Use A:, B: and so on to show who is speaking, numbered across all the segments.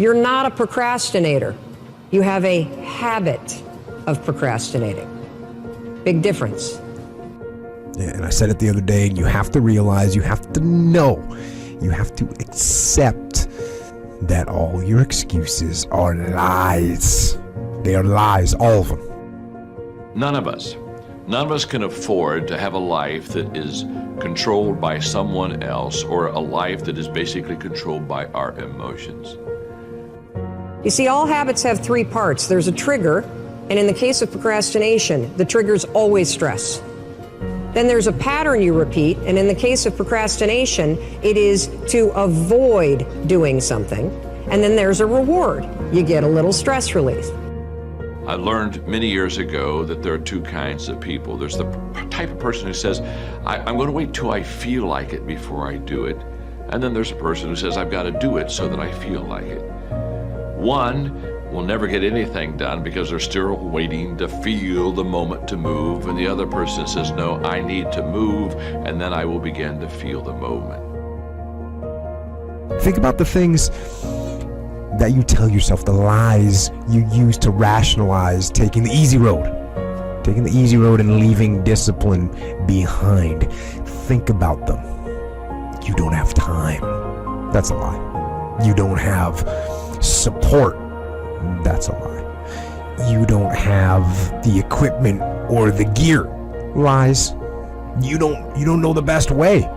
A: You're not a procrastinator. You have a habit of procrastinating. Big difference.
B: Yeah, and I said it the other day, and you have to realize, you have to know, you have to accept that all your excuses are lies. They are lies, all of them.
C: None of us can afford to have a life that is controlled by someone else, or a life that is basically controlled by our emotions.
A: You see, all habits have three parts. There's a trigger, and in the case of procrastination, the trigger's always stress. Then there's a pattern you repeat, and in the case of procrastination, it is to avoid doing something. And then there's a reward. You get a little stress relief.
C: I learned many years ago that there are two kinds of people. There's the type of person who says, I'm going to wait till I feel like it before I do it. And then there's a person who says, I've got to do it so that I feel like it. One will never get anything done because they're still waiting to feel the moment to move. And the other person says, no, I need to move, and then I will begin to feel the moment.
B: Think about the things that you tell yourself, the lies you use to rationalize taking the easy road. Taking the easy road and leaving discipline behind. Think about them. You don't have time. That's a lie. You don't have support. That's a lie. You don't have the equipment or the gear. Lies. You don't know the best way.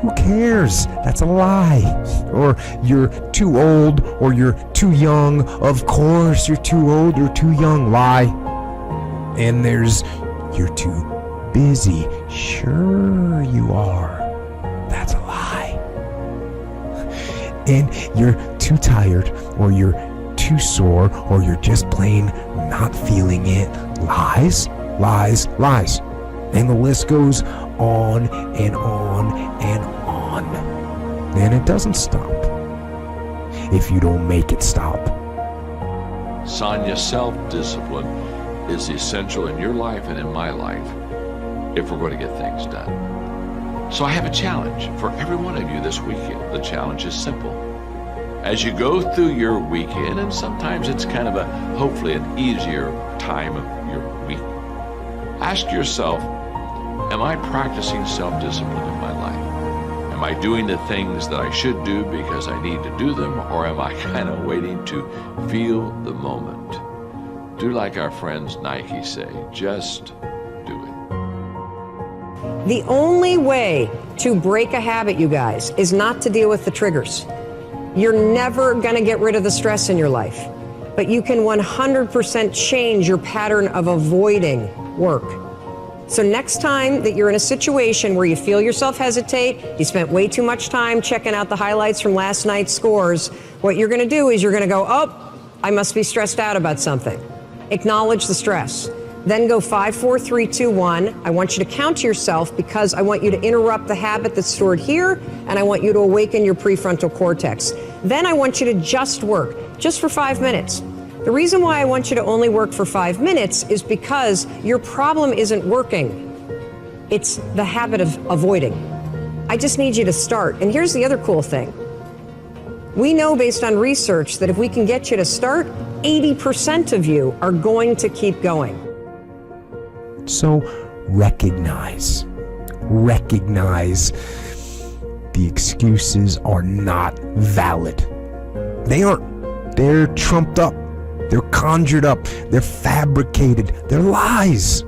B: Who cares? That's a lie. Or you're too old, or you're too young. Of course you're too old or too young. Lie. And there's you're too busy. Sure you are. That's a lie. And you're too tired, or you're too sore, or you're just plain not feeling it. Lies, lies, lies. And the list goes on and on and on. And it doesn't stop if you don't make it stop.
C: Sonia, self-discipline is essential in your life and in my life if we're going to get things done. So I have a challenge for every one of you this weekend. The challenge is simple. As you go through your weekend, and sometimes it's kind of hopefully an easier time of your week, ask yourself, am I practicing self-discipline in my life? Am I doing the things that I should do because I need to do them, or am I kind of waiting to feel the moment? Do like our friends Nike say, just do it.
A: The only way to break a habit, you guys, is not to deal with the triggers. You're never going to get rid of the stress in your life, but you can 100% change your pattern of avoiding work. So next time that you're in a situation where you feel yourself hesitate, you spent way too much time checking out the highlights from last night's scores, what you're going to do is you're going to go, oh, I must be stressed out about something. Acknowledge the stress. Then go 5, 4, 3, 2, 1. I want you to count to yourself because I want you to interrupt the habit that's stored here, and I want you to awaken your prefrontal cortex. Then I want you to just work, just for 5 minutes. The reason why I want you to only work for 5 minutes is because your problem isn't working. It's the habit of avoiding. I just need you to start. And here's the other cool thing. We know based on research that if we can get you to start, 80% of you are going to keep going.
B: So recognize the excuses are not valid. They aren't. They're trumped up. They're conjured up. They're fabricated. They're lies.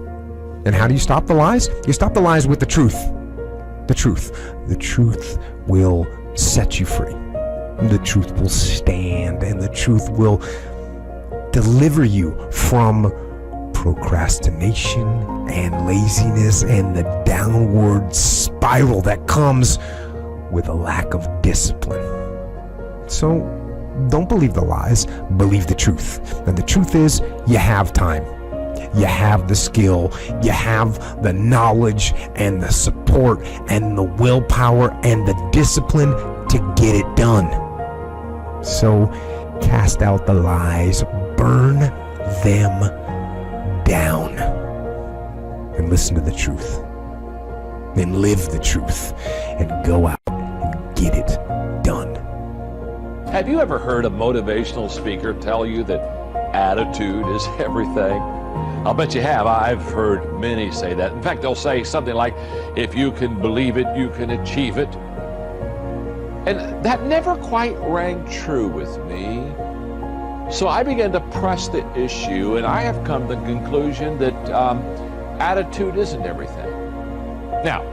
B: And how do you stop the lies? You stop the lies with the truth. The truth. The truth will set you free. The truth will stand, and the truth will deliver you from procrastination and laziness and the downward spiral that comes with a lack of discipline. So don't believe the lies, believe the truth. And the truth is, you have time. You have the skill, you have the knowledge and the support and the willpower and the discipline to get it done. So cast out the lies, burn them down, and listen to the truth, and live the truth, and go out and get it done.
C: Have you ever heard a motivational speaker tell you that attitude is everything? I'll bet you have. I've heard many say that. In fact, they'll say something like, if you can believe it, you can achieve it. And that never quite rang true with me. So I began to press the issue, and I have come to the conclusion that attitude isn't everything. Now,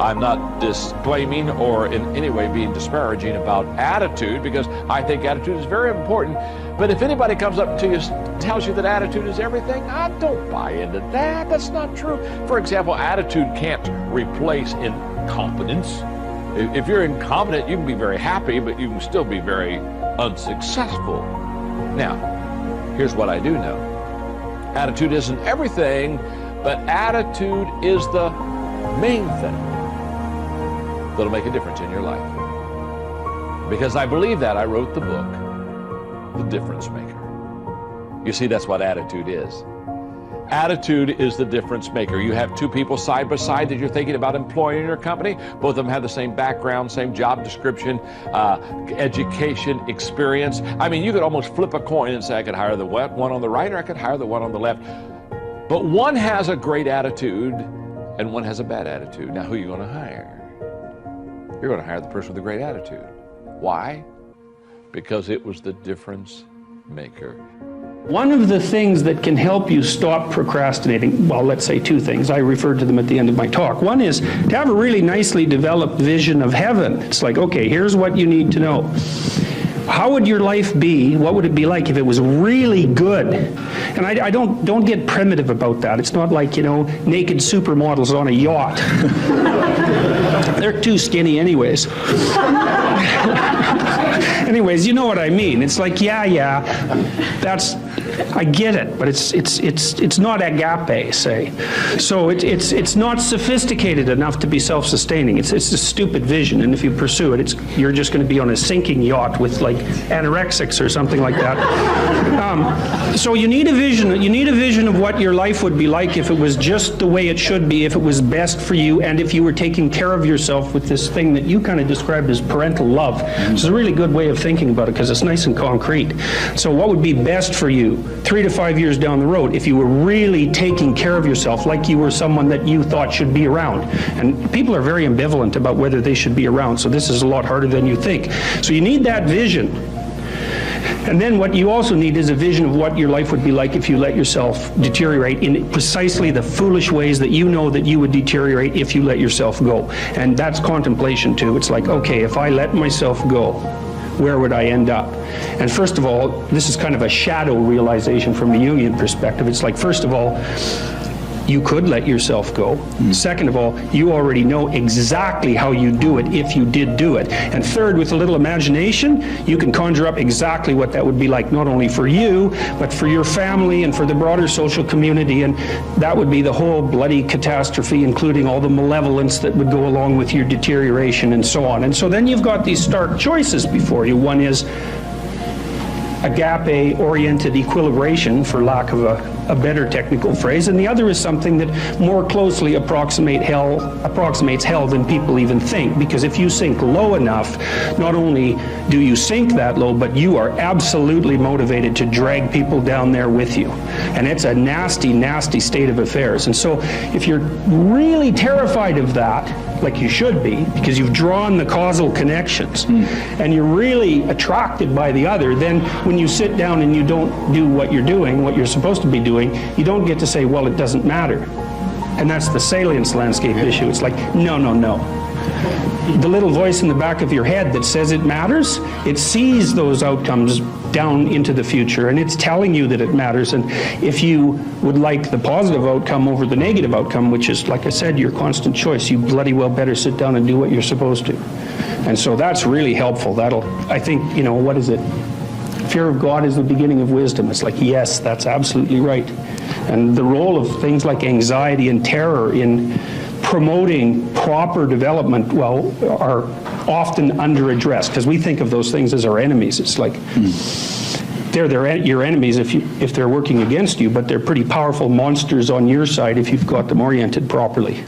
C: I'm not disclaiming or in any way being disparaging about attitude, because I think attitude is very important. But if anybody comes up to you and tells you that attitude is everything, I don't buy into that. That's not true. For example, attitude can't replace incompetence. If you're incompetent, you can be very happy, but you can still be very unsuccessful. Now, here's what I do know. Attitude isn't everything, but attitude is the main thing that'll make a difference in your life. Because I believe that, I wrote the book, The Difference Maker. You see, that's what attitude is. Attitude is the difference maker. You have two people side by side that you're thinking about employing in your company. Both of them have the same background, same job description, education, experience. I mean, you could almost flip a coin and say, I could hire the one on the right, or I could hire the one on the left. But one has a great attitude and one has a bad attitude. Now, who are you going to hire? You're going to hire the person with the great attitude. Why? Because it was the difference maker.
D: One of the things that can help you stop procrastinating, well, let's say two things. I referred to them at the end of my talk. One is to have a really nicely developed vision of heaven. It's like, okay, here's what you need to know. How would your life be? What would it be like if it was really good? And I don't get primitive about that. It's not like, you know, naked supermodels on a yacht. They're too skinny anyways. Anyways, you know what I mean. It's like, yeah, that's, I get it, but it's not agape, say. So it's not sophisticated enough to be self-sustaining. It's a stupid vision, and if you pursue it, you're just going to be on a sinking yacht with like anorexics or something like that. So you need a vision. You need a vision of what your life would be like if it was just the way it should be, if it was best for you, and if you were taking care of yourself with this thing that you kind of described as parental love. It's a really good way of thinking about it because it's nice and concrete. So what would be best for you 3 to 5 years down the road if you were really taking care of yourself like you were someone that you thought should be around? And people are very ambivalent about whether they should be around, so this is a lot harder than you think. So you need that vision. And then what you also need is a vision of what your life would be like if you let yourself deteriorate in precisely the foolish ways that you know that you would deteriorate if you let yourself go. And that's contemplation too. It's like, okay, if I let myself go, where would I end up? And first of all, this is kind of a shadow realization from the Jungian perspective. It's like, first of all, you could let yourself go. Second of all, you already know exactly how you do it if you did do it. And third, with a little imagination, you can conjure up exactly what that would be like, not only for you, but for your family and for the broader social community. And that would be the whole bloody catastrophe, including all the malevolence that would go along with your deterioration and so on. And so then you've got these stark choices before you. One is agape-oriented equilibration, for lack of a better technical phrase, and the other is something that more closely approximates hell than people even think. Because if you sink low enough, not only do you sink that low, but you are absolutely motivated to drag people down there with you. And it's a nasty, nasty state of affairs. And so if you're really terrified of that, like you should be, because you've drawn the causal connections, and you're really attracted by the other, then when you sit down and you don't do what you're doing, what you're supposed to be doing, you don't get to say, well, it doesn't matter. And that's the salience landscape issue. It's like, no. The little voice in the back of your head that says it matters, it sees those outcomes down into the future, and it's telling you that it matters. And if you would like the positive outcome over the negative outcome, which is, like I said, your constant choice, you bloody well better sit down and do what you're supposed to. And so that's really helpful. That'll, I think, you know, what is it? Fear of God is the beginning of wisdom. It's like, yes, that's absolutely right. And the role of things like anxiety and terror in promoting proper development, well, are often under-addressed, because we think of those things as our enemies. It's like, they're your enemies if they're working against you, but they're pretty powerful monsters on your side if you've got them oriented properly.